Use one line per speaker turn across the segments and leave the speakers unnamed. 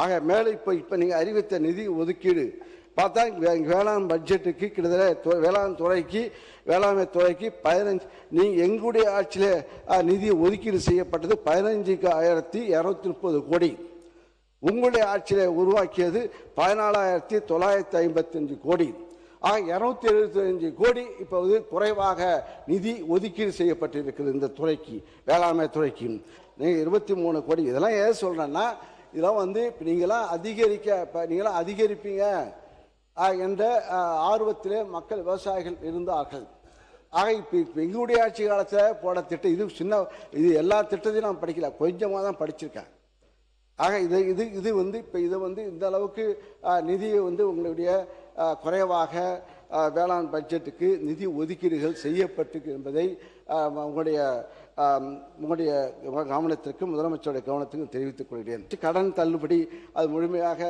ஆக மேலே இப்போ நீங்கள் அறிவித்த நிதி ஒதுக்கீடு பார்த்தா வேளாண் பட்ஜெட்டுக்கு கிட்டத்தட்ட வேளாண்மை துறைக்கு 15 நீங்கள் எங்களுடைய ஆட்சியில் நிதி ஒதுக்கீடு செய்யப்பட்டது 15,230 கோடி. உங்களுடைய ஆட்சியில் உருவாக்கியது 14,955 கோடி. ஆக 275 கோடி இப்போது குறைவாக நிதி ஒதுக்கீடு செய்யப்பட்டிருக்கிறது இந்த துறைக்கு, வேளாண்மை துறைக்கு. நீங்கள் 23 கோடி. இதெல்லாம் ஏன் சொல்கிறேன்னா, இதெல்லாம் நீங்களாம் நீங்களாம் அதிகரிப்பீங்க என்ற ஆர்வத்திலே மக்கள் விவசாயிகள் இருந்தார்கள். ஆக இப்போ எங்களுடைய ஆட்சி காலத்தில் போட திட்டம் இது எல்லா திட்டத்தையும் நான் படிக்கல, கொஞ்சமாக தான் படிச்சிருக்கேன். ஆக இது இப்போ இந்த அளவுக்கு நிதியை உங்களுடைய குறைவாக வேளாண் பட்ஜெட்டுக்கு நிதி ஒதுக்கீடுகள் செய்யப்பட்டு என்பதை உங்களுடைய கவனத்திற்கும் முதலமைச்சருடைய கவனத்திற்கும் தெரிவித்துக் கொள்கிறேன். கடன் தள்ளுபடி அது முழுமையாக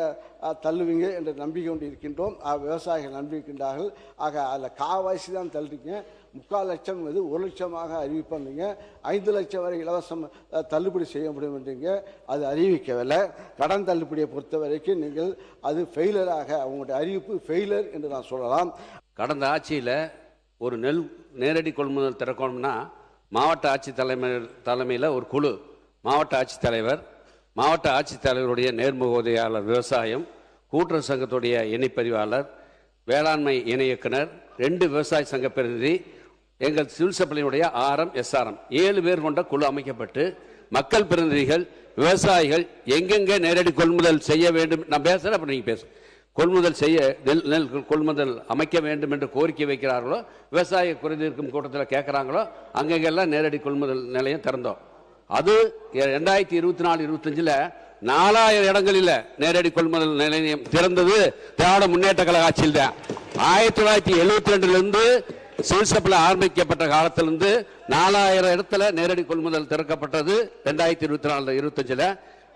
தள்ளுவீங்க என்று நம்பிக்கை கொண்டு இருக்கின்றோம். விவசாயிகள் நம்பியிருக்கின்றார்கள். ஆக அதில் காவாசி தான் தள்ளுறீங்க. 3/4 லட்சம் 1 லட்சமாக அறிவிப்பீங்க. 5 லட்சம் வரை இலவசம் தள்ளுபடி செய்ய முடியும் என்றீங்க, அது அறிவிக்கவில்லை. கடன் தள்ளுபடியை பொறுத்த வரைக்கும் நீங்கள் அது ஃபெயிலராக, அவங்களுடைய அறிவிப்பு ஃபெயிலர் என்று நான் சொல்லலாம்.
கடந்த ஆட்சியில் ஒரு நெல் நேரடி கொள்முதல் திறக்கணும்னா மாவட்ட தலைமையில் ஒரு குழு, மாவட்ட ஆட்சித்தலைவருடைய நேர்முக உதவியாளர் விவசாயம், கூட்டுறவு சங்கத்துடைய இணைப்பதிவாளர், வேளாண்மை இணை இயக்குனர், 2 விவசாய சங்க பிரதிநிதி, எங்கள் சிவில் சப்ளையினுடைய RM, SRM 7 பேர் கொண்ட குழு அமைக்கப்பட்டு மக்கள் பிரதிநிதிகள், விவசாயிகள் எங்கெங்கே நேரடி கொள்முதல் செய்ய வேண்டும், நான் பேசுகிறேன், அப்போ நீங்கள் பேச கொள்முதல் செய்ய நெல் கொள்முதல் அமைக்க வேண்டும் என்று கோரிக்கை வைக்கிறார்களோ, விவசாய குறைதீர்க்கும் கூட்டத்தில் கேட்குறாங்களோ, அங்கெங்கெல்லாம் நேரடி கொள்முதல் நிலையம் திறந்தோம். அது 2024-25 4000 இடங்களில் நேரடி கொள்முதல் நிலையம் திறந்தது திராவிட முன்னேற்ற கழக ஆட்சியில் தான். 1972 சிவில் சப்ளை ஆரம்பிக்கப்பட்ட காலத்திலிருந்து 4000 இடத்துல நேரடி கொள்முதல் திறக்கப்பட்டது. 2024-25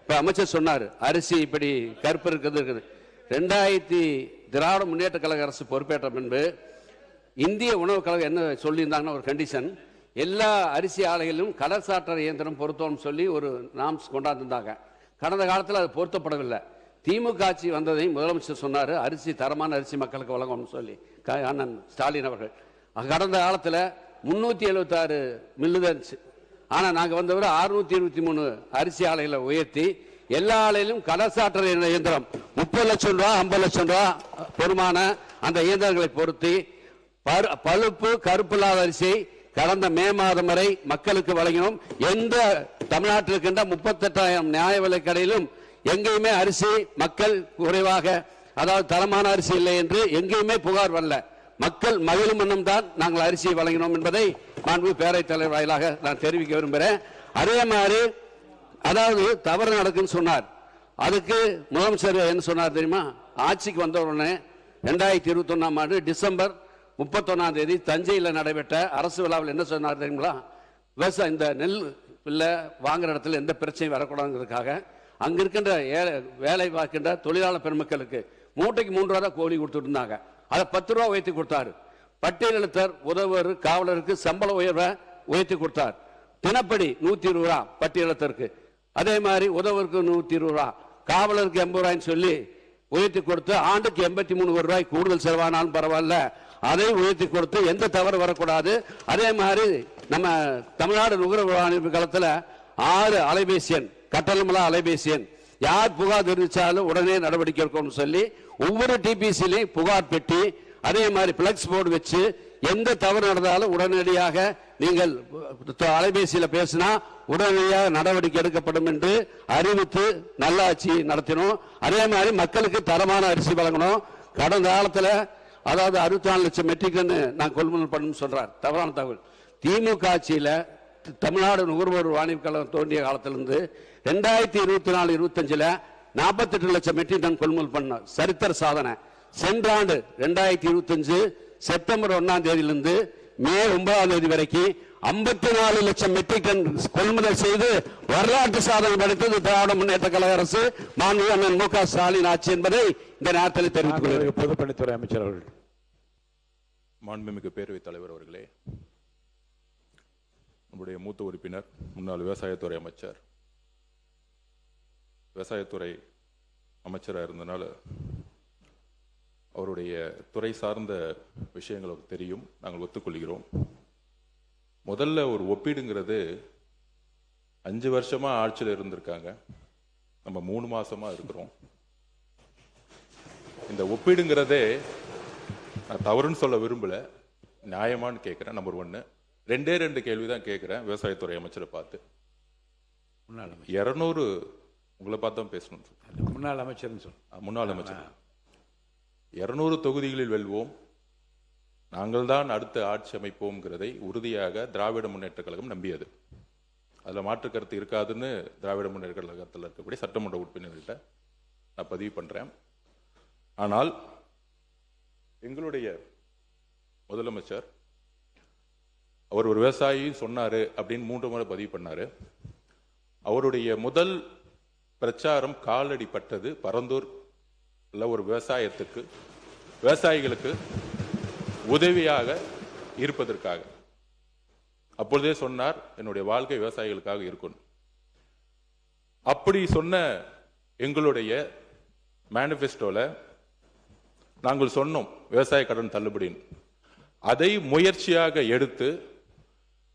இப்போ அமைச்சர் சொன்னார், அரிசி இப்படி கருப்பு இருக்குது. திராவிட முன்னேற்ற கழக அரசு பொறுப்பேற்ற பின்பு இந்திய உணவு கழகம் என்ன சொல்லியிருந்தாங்கன்னா, ஒரு கண்டிஷன், எல்லா அரிசி ஆலைகளிலும் கடற்சாற்றர் இயந்திரம் பொருத்தம்னு சொல்லி ஒரு நாம்ஸ் கொண்டாந்துருந்தாங்க. கடந்த காலத்தில் அது பொருத்தப்படவில்லை. திமுக ஆட்சி வந்ததை முதலமைச்சர் சொன்னார், அரிசி தரமான அரிசி மக்களுக்கு வழங்கணும்னு சொல்லி அண்ணன் ஸ்டாலின் அவர்கள். கடந்த காலத்தில் 376 மில்லுதான். ஆனால் நாங்கள் வந்தவரை 623 அரிசி ஆலைகளை உயர்த்தி எல்லா ஆலையிலும் கடற்சாற்றர் இயந்திரம் 30 லட்சம் ரூபா 50 லட்சம் ரூபா பெருமான அந்த இயந்திரங்களை பொருத்தி பழுப்பு கருப்பு இல்லாத அரிசி கடந்த மே மாதம் வரை மக்களுக்கு வழங்கினோம். எந்த தமிழ்நாட்டில் இருக்கின்ற 38,000 நியாய விலை கடையிலும் எங்கேயுமே அரிசி மக்கள் குறைவாக, அதாவது தரமான அரிசி இல்லை என்று எங்கேயுமே புகார் வரல. மக்கள் மகிழும் வண்ணம் தான் நாங்கள் அரிசியை வழங்கினோம் என்பதை மாண்பு பேரவைத் தலைவர் வாயிலாக நான் தெரிவிக்க விரும்புகிறேன். அதே மாதிரி அதாவது தவறு நடக்குன்னு சொன்னார். அதுக்கு முதலமைச்சர் என்ன சொன்னார் தெரியுமா? ஆட்சிக்கு வந்த உடனே 2021ஆம் ஆண்டு டிசம்பர் 31ஆம் தேதி தஞ்சையில் நடைபெற்ற அரசு விழாவில் என்ன சொன்னார் தெரியுங்களா? விவசாயம் இந்த நெல் இல்லை வாங்குற இடத்துல எந்த பிரச்சனையும் வரக்கூடாதுங்கிறதுக்காக அங்கே இருக்கின்ற வேலை பார்க்கின்ற தொழிலாளர் பெருமக்களுக்கு மூட்டைக்கு 3 ரூபா தான் கோழி கொடுத்துட்டு இருந்தாங்க. அதை 10 ரூபா உயர்த்தி கொடுத்தாரு. பட்டியலெழுத்தர் உதவுவர் காவலருக்கு சம்பள உயர்வை உயர்த்தி கொடுத்தார். தினப்படி 120 ரூபா பட்டியலத்திற்கு, அதே மாதிரி உதவருக்கு 120 ரூபா, காவலருக்கு 80 ரூபாய்ன்னு சொல்லி உயர்த்தி கொடுத்து ஆண்டுக்கு 83 ரூபாய் கூடுதல் செலவானாலும் பரவாயில்ல, அதை உயர்த்தி கொடுத்து எந்த தவறு வரக்கூடாது. அதே மாதிரி நம்ம தமிழ்நாடு நுகர்வோர் ஆணைப்பு காலத்தில் 6 அலைபேசி எண், கட்டணமில்லா அலைபேசி எண், யார் புகார் தெரிவித்தாலும் உடனே நடவடிக்கை எடுக்கணும்னு சொல்லி ஒவ்வொரு டிபிசிலையும் புகார் பெட்டி, அதே மாதிரி பிளக்ஸ் போர்டு வச்சு எந்த தவறு நடந்தாலும் உடனடியாக நீங்கள் அலைபேசியில் பேசினா உடனடியாக நடவடிக்கை எடுக்கப்படும் என்று அறிவித்து நல்லாட்சி நடத்தினோம். அதே மாதிரி மக்களுக்கு தரமான அரிசி வழங்கணும். கடந்த காலத்தில் அதாவது 64 லட்சம் மெட்ரிக் டன் நான் கொள்முதல் பண்ணணும்னு சொல்றார், தவறான தகவல். திமுக ஆட்சியில் தமிழ்நாடு நுகர்வோர் வாணிப கழகம் தோன்றிய காலத்திலிருந்து 2024-25 48 லட்சம் மெட்ரிக் டன் கொள்முதல் பண்ண சரித்திர சாதனை. சென்ற ஆண்டு 2025 செப்டம்பர் 1ஆம் தேதியிலிருந்து மே 9ஆம் தேதி வரைக்கும் 54 லட்சம் மெட்ரிக் டன் கொள்முதல் செய்து வரலாற்று சாதனை படைத்தது திராவிட முன்னேற்ற கழக அரசு, மாண்புமிகு அண்ணன் மு.க. ஸ்டாலின் ஆட்சி என்பதை இந்த நேரத்தில் தெரிவித்துக் கொள்கிறேன்.
பொதுப்பணித்துறை அமைச்சர் அவர்கள். மாண்புமிகு பேரவைத் தலைவர் அவர்களே, நம்முடைய மூத்த உறுப்பினர், முன்னாள் விவசாயத்துறை அமைச்சர், விவசாயத்துறை அமைச்சராக இருந்தனால அவருடைய துறை சார்ந்த விஷயங்கள் அவருக்கு தெரியும், நாங்கள் ஒத்துக்கொள்கிறோம். முதல்ல ஒரு ஒப்பீடுங்கிறது 5 வருஷமா ஆட்சியில் இருந்திருக்காங்க, நம்ம 3 மாசமா இருக்கிறோம். இந்த ஒப்பீடுங்கிறதே நான் தவறுன்னு சொல்ல விரும்பல, நியாயமானு கேட்கிறேன். நம்பர் 1. 2 கேள்விதான் கேட்கிறேன் விவசாயத்துறை அமைச்சரை பார்த்து. 200 உங்களை பார்த்து தான் பேசணும்.
முன்னாள் அமைச்சர்
முன்னாள் அமைச்சர் 200 தொகுதிகளில் வெல்வோம், நாங்கள் தான் அடுத்த ஆட்சி அமைப்போம்ங்கிறதை உறுதியாக திராவிட முன்னேற்ற கழகம் நம்பியது. அதில் மாற்று கருத்து இருக்காதுன்னு திராவிட முன்னேற்ற கழகத்தில் இருக்கக்கூடிய சட்டமன்ற உறுப்பினர்கிட்ட நான் பதிவு பண்றேன். ஆனால் எங்களுடைய முதலமைச்சர் அவர் ஒரு விவசாயி சொன்னாரு அப்படின்னு 3 முறை பதிவு பண்ணாரு. அவருடைய முதல் பிரச்சாரம் காலடி பட்டது பரந்தூர் ஒரு விவசாயிகளுக்கு உதவியாக இருப்பதற்காக. அப்பொழுதே சொன்னார், என்னுடைய வாழ்க்கை விவசாயிகளுக்காக இருக்கணும். அப்படி சொன்ன எங்களுடைய மேனிஃபெஸ்டோல நாங்கள் சொன்னோம் விவசாய கடன் தள்ளுபடின்னு. அதை முயற்சியாக எடுத்து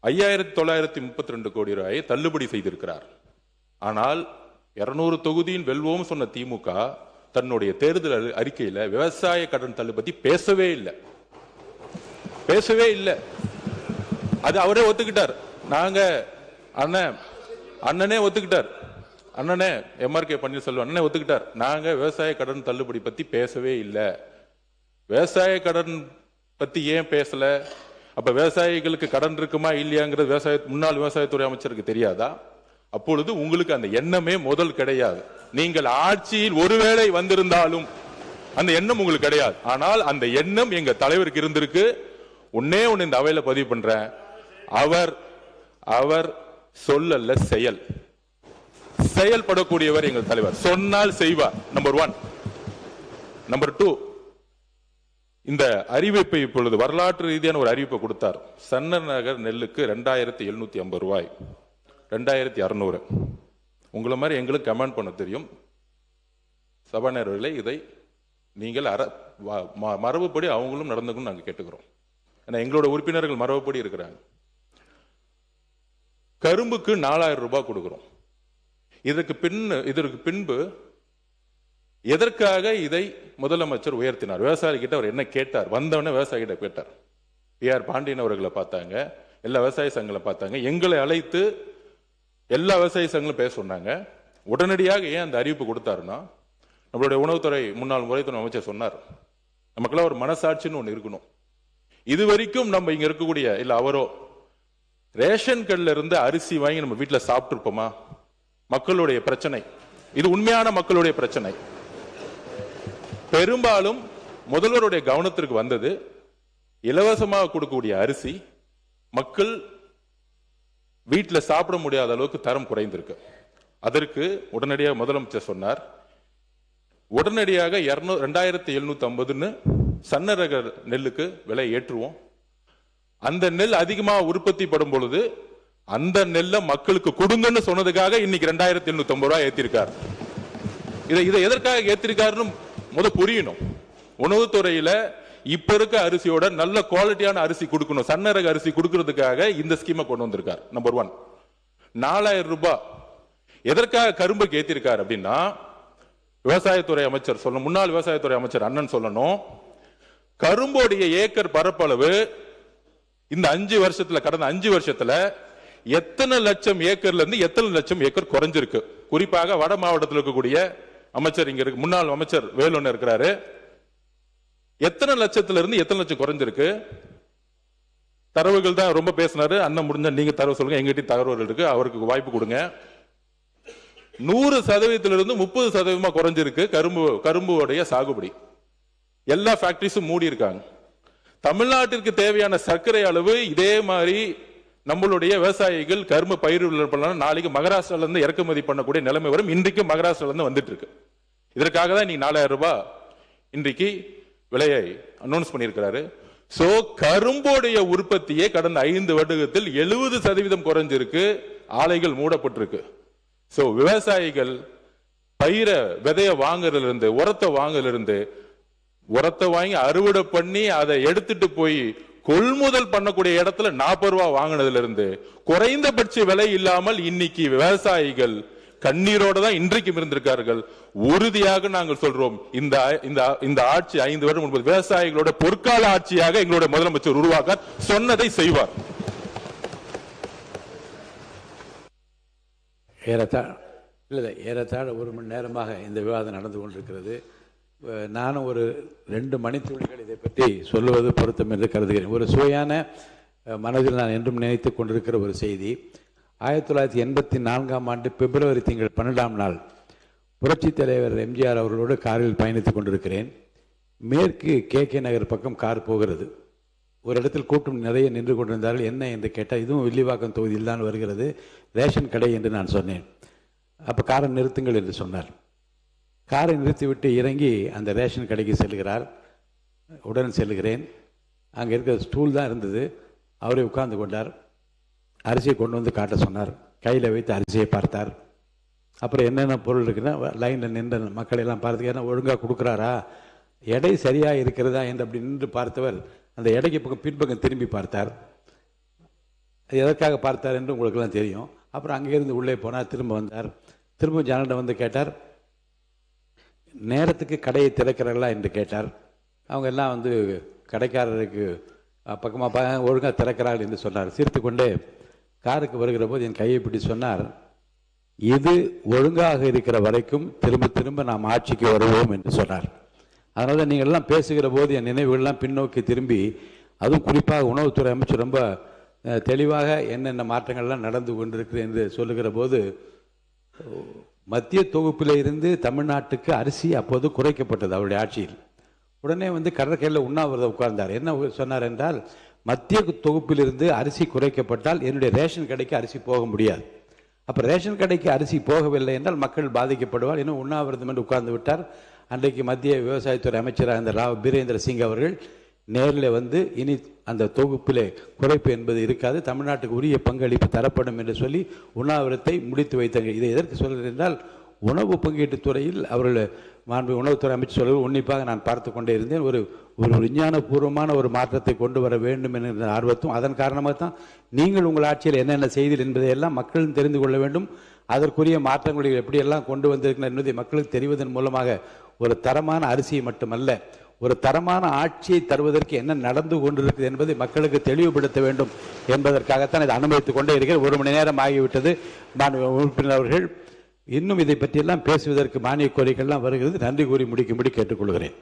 5932 கோடி ரூபாயை தள்ளுபடி செய்திருக்கிறார். ஆனால் 200 தொகுதியில் வெல்வோம் சொன்ன திமுக தன்னுடைய தேர்தல் அறிக்கையில விவசாய கடன் தள்ளுபடி பேசவே இல்லை. அது அவரே ஒத்துக்கிட்டார். நாங்க அண்ணனே ஒத்துக்கிட்டார். அண்ணனே MRK பன்னீர்செல்வம் அண்ணனே ஒத்துக்கிட்டார். நாங்க விவசாய கடன் தள்ளுபடி பத்தி பேசவே இல்லை. விவசாய கடன் பத்தி ஏன் பேசல? அப்ப விவசாயிகளுக்கு கடன் இருக்குமா இல்லையாங்கிறது முன்னாள் விவசாயத்துறை அமைச்சருக்கு தெரியாதா? அப்பொழுது உங்களுக்கு அந்த எண்ணமே முதல் கிடையாது. நீங்கள் ஆட்சியில் ஒருவேளை வந்திருந்தாலும் அந்த எண்ணம் உங்களுக்கு கிடையாது. ஆனால் அந்த எண்ணம் எங்க தலைவருக்கு இருந்திருக்கு. ஒன்னே ஒன்னு இந்த அவையில பதிவு பண்றேன், அவர் சொல்லல செயல்படக்கூடியவர் எங்கள் தலைவர். சொன்னால் செய்வார். நம்பர் 1. நம்பர் 2, இந்த அறிவிப்பை இப்பொழுது வரலாற்று ரீதியான ஒரு அறிவிப்பை கொடுத்தார். சன்னர் நகர் நெல்லுக்கு 2750 ரூபாய், 2600. உங்களை மாதிரி எங்களுக்கு கமெண்ட் பண்ண தெரியும். சபாநாயகர்களே, இதை நீங்கள் மரபுப்படி அவங்களும் நடந்துக்கணும் நாங்கள் கேட்டுக்கிறோம். ஏன்னா எங்களோட உறுப்பினர்கள் மரபுப்படி இருக்கிறாங்க. கரும்புக்கு 4000 ரூபாய் கொடுக்கிறோம். இதற்கு பின்பு எதற்காக இதை முதலமைச்சர் உயர்த்தினார்? விவசாயி கிட்ட அவர் என்ன கேட்டார்? வந்தவன விவசாயி கிட்ட கேட்டார். PR பாண்டியன் அவர்களை பார்த்தாங்க, எல்லா விவசாய சங்கங்களை பார்த்தாங்க, எங்களை அழைத்து எல்லா விவசாய சங்கங்களும் பேச சொன்னாங்க. உடனடியாக ஏன் அந்த அறிவிப்பு கொடுத்தாருன்னா, நம்மளுடைய உணவுத்துறை முன்னாள் முறைத்துறை அமைச்சர் சொன்னார், நமக்கெல்லாம் ஒரு மனசாட்சின்னு ஒன்று இருக்கணும். இதுவரைக்கும் நம்ம இங்க இருக்கக்கூடிய இல்ல அவரோ ரேஷன் கடையில இருந்து அரிசி வாங்கி நம்ம வீட்டுல சாப்பிட்டு இருப்போமா? மக்களுடைய பிரச்சனை இது, உண்மையான மக்களுடைய பிரச்சனை. பெரும்பாலும் முதல்வருடைய கவனத்திற்கு வந்தது இலவசமாக கொடுக்கக்கூடிய அரிசி மக்கள் வீட்டுல சாப்பிட முடியாத அளவுக்கு தரம் குறைந்திருக்கு. அதற்கு உடனடியாக முதலமைச்சர் சொன்னார், உடனடியாக 2750 சன்னரக நெல்லுக்கு விலை ஏற்றுவோம். அந்த நெல் அதிகமாக உற்பத்தி படும் பொழுது அந்த நெல்லை மக்களுக்கு கொடுங்கன்னு சொன்னதுக்காக இன்னைக்கு 2750 ரூபாய் ஏத்திருக்கார். இதை எதற்காக ஏத்திருக்காருன்னு புரியணும். உணவுத்துறையில இப்ப இருக்க அரிசியோட நல்ல குவாலிட்டியான அரிசி கொடுக்கணும், சன்னரக அரிசி கொடுக்கிறதுக்காக இந்த ஸ்கீமை கொண்டு வந்திருக்கார். நம்பர் 1. 4000 ரூபாய் எதற்காக கரும்புக்கு ஏத்திருக்கார் அப்படின்னா, விவசாயத்துறை அமைச்சர் சொல்லணும், முன்னாள் விவசாயத்துறை அமைச்சர் அண்ணன் சொல்லணும், கரும்போடைய ஏக்கர் பரப்பளவு இந்த 5 வருஷத்துல, கடந்த 5 வருஷத்துல எத்தனை லட்சம் ஏக்கர்ல இருந்து எத்தனை லட்சம் ஏக்கர் குறைஞ்சிருக்கு. குறிப்பாக வட மாவட்டத்தில் இருக்கக்கூடிய அமைச்சர் இங்க இருக்கு, முன்னாள் அமைச்சர் வேலுன்னு இருக்கிறாரு. எத்தனை லட்சத்துல இருந்து எத்தனை லட்சம் குறைஞ்சிருக்கு? தரவுகள் தான் ரொம்ப பேசினாரு. அண்ணன் முடிஞ்சா நீங்க தரவு சொல்லுங்க, எங்கிட்ட தகவல்கள் இருக்கு, அவருக்கு வாய்ப்பு கொடுங்க. 100% 30% குறைஞ்சிருக்கு கரும்புடைய சாகுபடி. எல்லா ஃபேக்டரிஸும் மூடி இருக்காங்க. தமிழ்நாட்டிற்கு தேவையான சர்க்கரை அளவு இதே மாதிரி நம்மளுடைய விவசாயிகள் கரும்பு பயிர் நாளைக்கு மகாராஷ்டிரால இருந்து இறக்குமதி பண்ணக்கூடிய நிலைமை வரும். இன்றைக்கு மகாராஷ்டிரால இருந்து வந்துட்டு இருக்கு. இதற்காக தான் நீ 4000 ரூபாய் இன்றைக்கு விலையை அனௌன்ஸ் பண்ணியிருக்கிறாரு. சோ கரும்போடைய உற்பத்தியே கடந்த 5 வருடத்தில் 70% குறைஞ்சிருக்கு, ஆலைகள் மூடப்பட்டிருக்கு. சோ விவசாயிகள் பயிரை விதைய வாங்குறதுல இருந்து, உரத்தை வாங்குறதுல இருந்து, உரத்தை வாங்கி அறுவடை பண்ணி அதை எடுத்துட்டு போய் கொள்முதல் பண்ணக்கூடிய இடத்துல 40 ரூபாய் வாங்கினதுல இருந்து குறைந்தபட்ச விலை இல்லாமல் இன்னைக்கு விவசாயிகள் கண்ணீரோட தான் இன்றைக்கும் இருந்திருக்கார்கள். உறுதியாக நாங்கள் சொல்றோம், இந்த ஆட்சி 5 வருடம் முன்பு விவசாயிகளோட பொற்கால ஆட்சியாக எங்களுடைய முதலமைச்சர் உருவாக்க சொன்னதை செய்வார்.
ஏறத்தாழ 1 மணி நேரமாக இந்த விவாதம் நடந்து கொண்டிருக்கிறது. நானும் ஒரு 2 மணித்துளிகள் இதை பற்றி சொல்லுவது பொருத்தம் என்று கருதுகிறேன். ஒரு சுவையான மனதில் நான் என்றும் நினைத்து கொண்டிருக்கிற ஒரு செய்தி. 1984ஆம் ஆண்டு பிப்ரவரி திங்கள் 12ஆம் நாள் புரட்சித் தலைவர் எம்ஜிஆர் அவர்களோடு காரில் பயணித்துக் கொண்டிருக்கிறேன். மேற்கு KK நகர் பக்கம் கார் போகிறது. ஒரு இடத்தில் கூட்டம் நிறைய நின்று கொண்டிருந்தார்கள். என்ன என்று கேட்டால், இதுவும் வில்லிவாக்கம் தொகுதியில் தான் வருகிறது, ரேஷன் கடை என்று நான் சொன்னேன். அப்போ காரை நிறுத்துங்கள் என்று சொன்னார். காரை நிறுத்திவிட்டு இறங்கி அந்த ரேஷன் கடைக்கு செல்கிறார். உடன் செல்கிறேன். அங்கே இருக்கிற ஸ்டூல் தான் இருந்தது. அவரே உட்கார்ந்து கொண்டார். அரிசியை கொண்டு வந்து காட்ட சொன்னார். கையில் வைத்து அரிசியை பார்த்தார். அப்புறம் என்னென்ன பொருள் இருக்குன்னா லைனில் நின்ற மக்களெல்லாம் பார்த்து, ஏன்னா ஒழுங்காக கொடுக்குறாரா, எடை சரியாக இருக்கிறதா என்று அப்படி நின்று பார்த்தவர் அந்த எடைக்கு பக்கம் பின்பக்கம் திரும்பி பார்த்தார். எதற்காக பார்த்தார் என்று உங்களுக்கெல்லாம் தெரியும். அப்புறம் அங்கேருந்து உள்ளே போனார். திரும்ப வந்தார். திரும்ப ஜனனிடம் வந்து கேட்டார், நேரத்துக்கு கடையை திறக்கிறார்களா என்று கேட்டார். அவங்க எல்லாம் வந்து கடைக்காரருக்கு பக்கமாக ஒழுங்காக திறக்கிறார்கள் என்று சொன்னார். சிரித்து கொண்டே காருக்கு வருகிற போது என் கையை பிடி சொன்னார், இது ஒழுங்காக இருக்கிற வரைக்கும் திரும்ப திரும்ப நாம் ஆட்சிக்கு வருவோம் என்று சொன்னார். அதனால தான் நீங்கள் எல்லாம் பேசுகிற போது என் நினைவுகள்லாம் பின்னோக்கி திரும்பி, அதுவும் குறிப்பாக உணவுத்துறை அமைச்சர் ரொம்ப தெளிவாக என்னென்ன மாற்றங்கள்லாம் நடந்து கொண்டிருக்கு என்று சொல்லுகிற போது, மத்திய தொகுப்பில் இருந்து தமிழ்நாட்டுக்கு அரிசி அப்போது குறைக்கப்பட்டது அவருடைய ஆட்சியில். உடனே வந்து கடற்கரையில் உண்ணாவிரதம் உட்கார்ந்தார். என்ன சொன்னார் என்றால், மத்திய தொகுப்பிலிருந்து அரிசி குறைக்கப்பட்டால் என்னுடைய ரேஷன் கடைக்கு அரிசி போக முடியாது. அப்போ ரேஷன் கடைக்கு அரிசி போகவில்லை என்றால் மக்கள் பாதிக்கப்படுவார். இன்னும் உண்ணாவிரதம் என்று உட்கார்ந்து விட்டார். அன்றைக்கு மத்திய விவசாயத்துறை அமைச்சராக இருந்த ராவ் பீரேந்திர சிங் அவர்கள் நேரில் வந்து, இனி அந்த தொகுப்பிலே குறைப்பு என்பது இருக்காது, தமிழ்நாட்டுக்கு உரிய பங்களிப்பு தரப்படும் என்று சொல்லி உண்ணாவிரத்தை முடித்து வைத்தாங்க. இதை எதற்கு சொல்கிறேன் என்றால், உணவு பங்கீட்டுத் துறையில் அவர்கள் மாண்பு உணவுத்துறை அமைச்சர் சொல்வது உன்னிப்பாக நான் பார்த்து கொண்டே இருந்தேன். ஒரு விஞ்ஞானபூர்வமான ஒரு மாற்றத்தை கொண்டு வர வேண்டும் என்ற ஆர்வத்தும், அதன் காரணமாக தான் நீங்கள் உங்கள் ஆட்சியில் என்னென்ன செய்தீர்கள் என்பதையெல்லாம் மக்களும் தெரிந்து கொள்ள வேண்டும். அதற்குரிய மாற்றங்களை எப்படியெல்லாம் கொண்டு வந்திருக்கின்றன என்பதை மக்களுக்கு தெரிவதன் மூலமாக ஒரு தரமான அரிசியை மட்டுமல்ல, ஒரு தரமான ஆட்சியை தருவதற்கு என்ன நடந்து கொண்டிருக்கிறது என்பதை மக்களுக்கு தெளிவுபடுத்த வேண்டும் என்பதற்காகத்தான் இதை அனுமதித்துக் கொண்டே இருக்கிறேன். 1 மணி நேரம் ஆகிவிட்டது. உறுப்பினர் அவர்கள் இன்னும் இதை பற்றியெல்லாம் பேசுவதற்கு மானிய கோரிக்கைகள்லாம் வருகிறது. நன்றி கூறி முடிக்கும்படி கேட்டுக்கொள்கிறேன்.